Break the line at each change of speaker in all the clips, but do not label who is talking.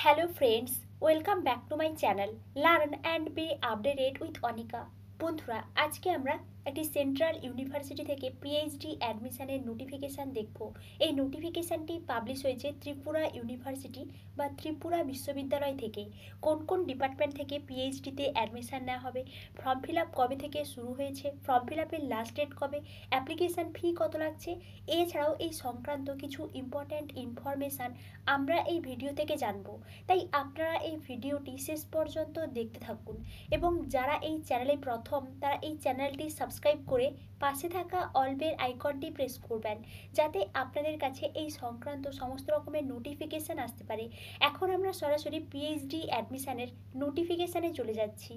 Hello friends, welcome back to my channel Learn and be updated with Anika. বন্ধুরা আজকে আমরা একটি central university থেকে পিএইচডি অ্যাডমিশনের নোটিফিকেশান দেখব। এই নোটিফিকেশানটি পাবলিশ হয়েছে ত্রিপুরা ইউনিভার্সিটি বা ত্রিপুরা বিশ্ববিদ্যালয় থেকে। কোন কোন ডিপার্টমেন্ট থেকে পিএইচডিতে অ্যাডমিশান নেওয়া হবে, ফর্ম ফিল আপ কবে থেকে শুরু হয়েছে, ফর্ম ফিল আপের লাস্ট ডেট কবে, অ্যাপ্লিকেশান ফি কত লাগছে, এছাড়াও এই সংক্রান্ত কিছু ইম্পর্ট্যান্ট ইনফরমেশান আমরা এই ভিডিও থেকে জানবো। তাই আপনারা এই ভিডিওটি শেষ পর্যন্ত দেখতে থাকুন এবং যারা এই চ্যানেলে প্রথম তারা এই চ্যানেলটি সাবস্ক্রাইব করে পাশে থাকা অল বেল আইকনটি প্রেস করবেন, যাতে আপনাদের কাছে এই সংক্রান্ত সমস্ত রকমের নোটিফিকেশান আসতে পারে। এখন আমরা সরাসরি পিএইচডি অ্যাডমিশনের নোটিফিকেশানে চলে যাচ্ছি।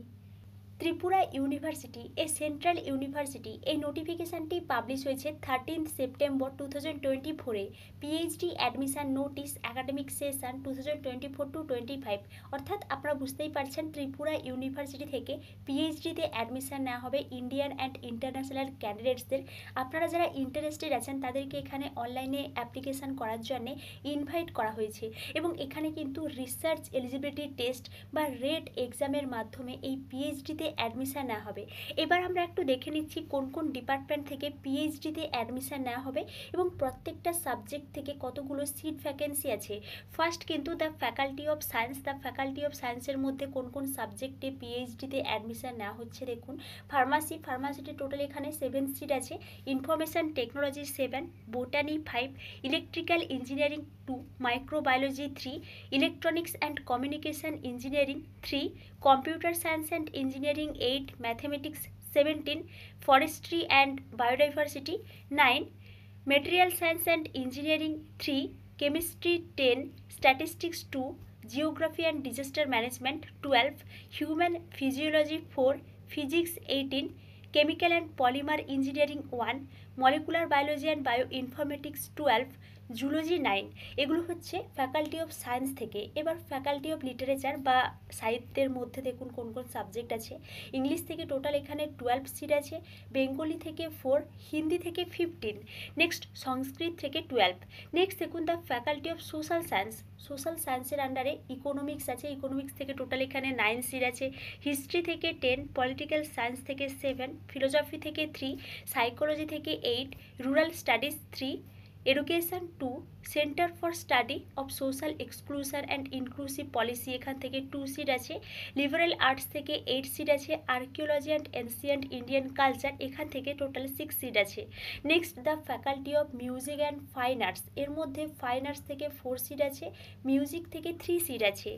Tripura university a central university এই নোটিফিকেশানটি পাবলিশ হয়েছে 13 সেপ্টেম্বর 2024-এ। PhD admission notice academic session 2024-25, অর্থাৎ আপনারা বুঝতেই পারছেন ত্রিপুরা ইউনিভার্সিটি থেকে পিএইচডিতে অ্যাডমিশান নেওয়া হবে ইন্ডিয়ান অ্যান্ড ইন্টারন্যাশনাল ক্যান্ডিডেটসদের। আপনারা যারা ইন্টারেস্টেড আছেন তাদেরকে এখানে অনলাইনে অ্যাপ্লিকেশান করার জন্যে ইনভাইট করা হয়েছে এবং এখানে কিন্তু রিসার্চ এলিজিবিলিটি টেস্ট বা রেট এক্সামের মাধ্যমে এই পিএইচডিতে অ্যাডমিশান নেওয়া হবে। এবার আমরা একটু দেখে নিচ্ছি কোন কোন ডিপার্টমেন্ট থেকে পিএইচডিতে অ্যাডমিশান নেওয়া হবে এবং প্রত্যেকটা সাবজেক্ট থেকে কতগুলো সিট ভ্যাকেন্সি আছে। ফার্স্ট কিন্তু the faculty of science. The faculty of সায়েন্সের মধ্যে কোন কোন সাবজেক্টে পিএইচডিতে অ্যাডমিশান নেওয়া হচ্ছে দেখুন। ফার্মাসিতে টোটাল এখানে 7 সিট আছে। Information technology 7, botany 5, electrical engineering 2, microbiology 3, electronics and communication engineering 3, computer science and engineering 8, mathematics 17, forestry and biodiversity 9, material science and engineering 3, chemistry 10, statistics 2, geography and disaster management 12, human physiology 4, physics 18, chemical and polymer engineering 1, molecular biology and bio informatics 12, zoology 9। এগুলো হচ্ছে faculty of science থেকে। এবার faculty of literature বা সাহিত্যের মধ্যে দেখুন কোন কোন সাবজেক্ট আছে। ইংলিশ থেকে টোটাল এখানে 12 সিট আছে, বেঙ্গলি থেকে 4, হিন্দি থেকে 15, নেক্সট সংস্কৃত থেকে 12। নেক্সট দেখুন the faculty of social science. Social সায়েন্সের আন্ডারে ইকোনমিক্স আছে। ইকোনমিক্স থেকে টোটাল এখানে 9 সিট আছে, হিস্ট্রি থেকে 10, পলিটিক্যাল সায়েন্স থেকে 7, ফিলোসফি থেকে 3, সাইকোলজি থেকে 8, rural studies 3, education 2, centre for study of social exclusion and inclusive policy এখান থেকে 2 সিট আছে, লিবারেল আর্টস থেকে 8 সিট আছে, archaeology and ancient Indian culture এখান থেকে টোটাল 6 সিট আছে। Next the faculty of music and fine arts, এর মধ্যে ফাইন আর্টস থেকে 4 সিট আছে, মিউজিক থেকে 3 সিট আছে।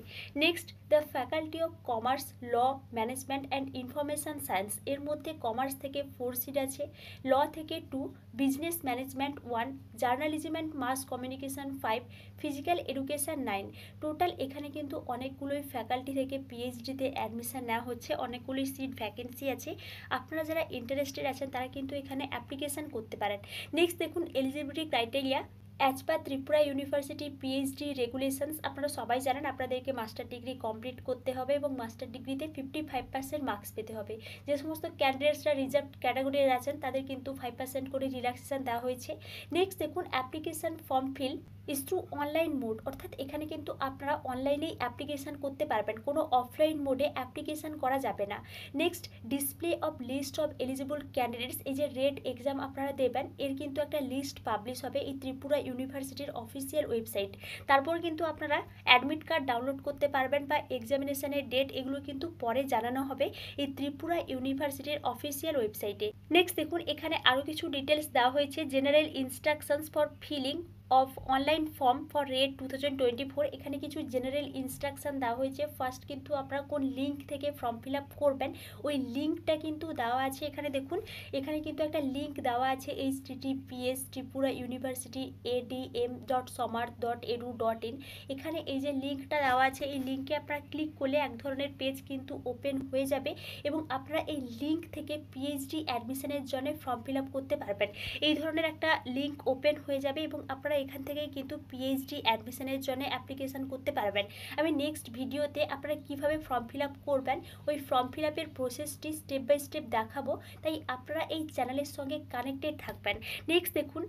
Next the faculty of commerce, law, management and information science, এর মধ্যে কমার্স থেকে 4 সিট আছে, ল থেকে 2, business management 1, journalism and mass communication 5, physical education 9। Total এখানে কিন্তু অনেকগুলোই ফ্যাকাল্টি থেকে পিএইচডিতে অ্যাডমিশান নেওয়া হচ্ছে, অনেকগুলোই সিট ভ্যাকেন্সি আছে। আপনারা যারা ইন্টারেস্টেড আছেন তারা কিন্তু এখানে অ্যাপ্লিকেশান করতে পারেন। নেক্সট দেখুন eligibility criteria as per Tripura university PhD regulations. আপনারা সবাই জানেন আপনাদেরকে মাস্টার ডিগ্রি কমপ্লিট করতে হবে এবং মাস্টার ডিগ্রিতে 55% মার্কস পেতে হবে। যে সমস্ত ক্যান্ডিডেটসরা রিজার্ভ ক্যাটাগরির আছেন তাদের কিন্তু 5% করে রিল্যাক্সেশন দেওয়া হয়েছে। নেক্সট দেখুন application form fill is through online mode, অর্থাৎ এখানে কিন্তু আপনারা অনলাইনেই অ্যাপ্লিকেশান করতে পারবেন, কোনো অফলাইন মোডে অ্যাপ্লিকেশান করা যাবে না। Next display of list of eligible candidates, এই যে রেড এক্সাম আপনারা দেবেন এর কিন্তু একটা লিস্ট পাবলিশ হবে এই ত্রিপুরা ইউনিভার্সিটির অফিসিয়াল ওয়েবসাইট। তারপর কিন্তু আপনারা অ্যাডমিট কার্ড ডাউনলোড করতে পারবেন বা এক্সামিনেশনের ডেট এগুলো কিন্তু পরে জানানো হবে এই ত্রিপুরা ইউনিভার্সিটির অফিসিয়াল ওয়েবসাইটে। নেক্সট দেখুন এখানে আরও কিছু ডিটেলস দেওয়া হয়েছে। General instructions for filling of online form for red 2024, এখানে কিছু জেনারেল ইনস্ট্রাকশান দেওয়া হয়েছে। ফার্স্ট কিন্তু আপনারা কোন লিঙ্ক থেকে ফর্ম ফিল আপ করবেন ওই লিঙ্কটা কিন্তু দেওয়া আছে। এখানে দেখুন এখানে কিন্তু একটা লিঙ্ক দেওয়া আছে https ত্রিপুরা ইউনিভার্সিটি adm.somar.edu.in। এখানে এই যে লিঙ্কটা দেওয়া আছে এই লিঙ্কে আপনারা ক্লিক করলে এক ধরনের পেজ কিন্তু ওপেন হয়ে যাবে এবং আপনারা এই লিঙ্ক থেকে পিএইচডি অ্যাডমিশনের জন্য ফর্ম ফিল আপ করতে পারবেন। এই ধরনের একটা লিঙ্ক ওপেন হয়ে যাবে এবং আপনারা এখান থেকে কিন্তু পিএইচডি অ্যাডমিশনের জন্য অ্যাপ্লিকেশান করতে পারবেন। আমি নেক্সট ভিডিওতে আপনারা কিভাবে ফর্ম ফিল আপ করবেন ওই ফর্ম ফিল আপের প্রসেসটি স্টেপ বাই স্টেপ দেখাবো, তাই আপনারা এই চ্যানেলের সঙ্গে কানেক্টেড থাকবেন। নেক্সট দেখুন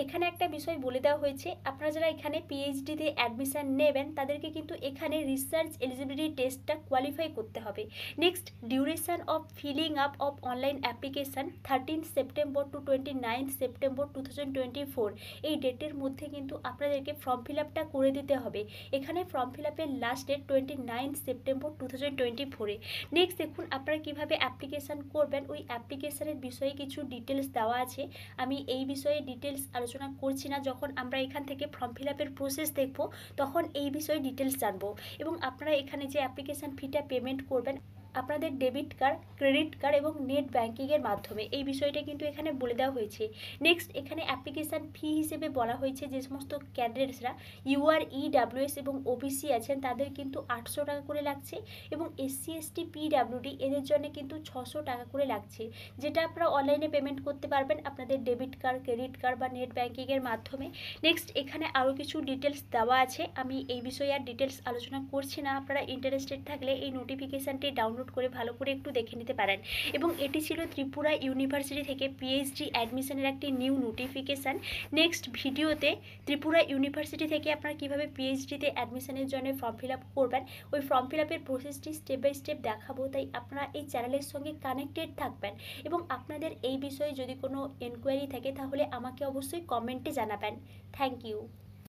এখানে একটা বিষয় বলে দেওয়া হয়েছে, আপনারা যারা এখানে পিএইচডিতে অ্যাডমিশান নেবেন তাদেরকে কিন্তু এখানে রিসার্চ এলিজিবিলিটি টেস্টটা কোয়ালিফাই করতে হবে। Next, duration of filling up of online application 13 September to 29 September 2024, এই ডেটের মধ্যে কিন্তু আপনাদেরকে ফর্ম ফিল আপটা করে দিতে হবে। এখানে ফর্ম ফিল আপের লাস্ট ডেট 29 সেপ্টেম্বর 2024। নেক্সট দেখুন আপনারা কীভাবে অ্যাপ্লিকেশান করবেন, ওই অ্যাপ্লিকেশানের বিষয়ে কিছু ডিটেলস দেওয়া আছে। আমি এই বিষয়ে ডিটেলস আলোচনা করছি না, যখন আমরা এখান থেকে ফর্ম ফিল আপের প্রসেস দেখব তখন এই বিষয়ে ডিটেলস জানবো। এবং আপনারা এখানে যে অ্যাপ্লিকেশান ফিটা পেমেন্ট করবেন আপনাদের ডেবিট কার্ড, ক্রেডিট কার্ড এবং নেট ব্যাঙ্কিংয়ের মাধ্যমে, এই বিষয়টা কিন্তু এখানে বলে দেওয়া হয়েছে। নেক্সট, এখানে অ্যাপ্লিকেশান ফি হিসেবে বলা হয়েছে যে সমস্ত ক্যান্ডিডেটসরা ইউআর, ইডাব্লিউএস এবং ওবিসি আছেন তাদের কিন্তু 800 টাকা করে লাগছে, এবং এসসি, এসটি, পিডাব্লিউডি এদের জন্য কিন্তু 600 টাকা করে লাগছে, যেটা আপনারা অনলাইনে পেমেন্ট করতে পারবেন আপনাদের ডেবিট কার্ড, ক্রেডিট কার্ড বা নেট ব্যাঙ্কিংয়ের মাধ্যমে। নেক্সট, এখানে আরও কিছু ডিটেলস দেওয়া আছে, আমি এই বিষয়ে আর ডিটেলস আলোচনা করছি না। আপনারা ইন্টারেস্টেড থাকলে এই নোটিফিকেশানটি ডাউনলোড করে ভালো করে একটু দেখে নিতে পারেন। এবং এটি ছিল ত্রিপুরা ইউনিভার্সিটি থেকে পিএইচডি অ্যাডমিশনের একটি নিউ নোটিফিকেশান। নেক্সট ভিডিওতে ত্রিপুরা ইউনিভার্সিটি থেকে আপনারা কীভাবে পিএইচডিতে অ্যাডমিশনের জন্য ফর্ম ফিল আপ করবেন, ওই ফর্ম ফিল আপের প্রসেসটি স্টেপ বাই স্টেপ দেখাবো। তাই আপনারা এই চ্যানেলের সঙ্গে কানেক্টেড থাকবেন, এবং আপনাদের এই বিষয়ে যদি কোনো এনকোয়ারি থাকে তাহলে আমাকে অবশ্যই কমেন্টে জানাবেন। Thank you.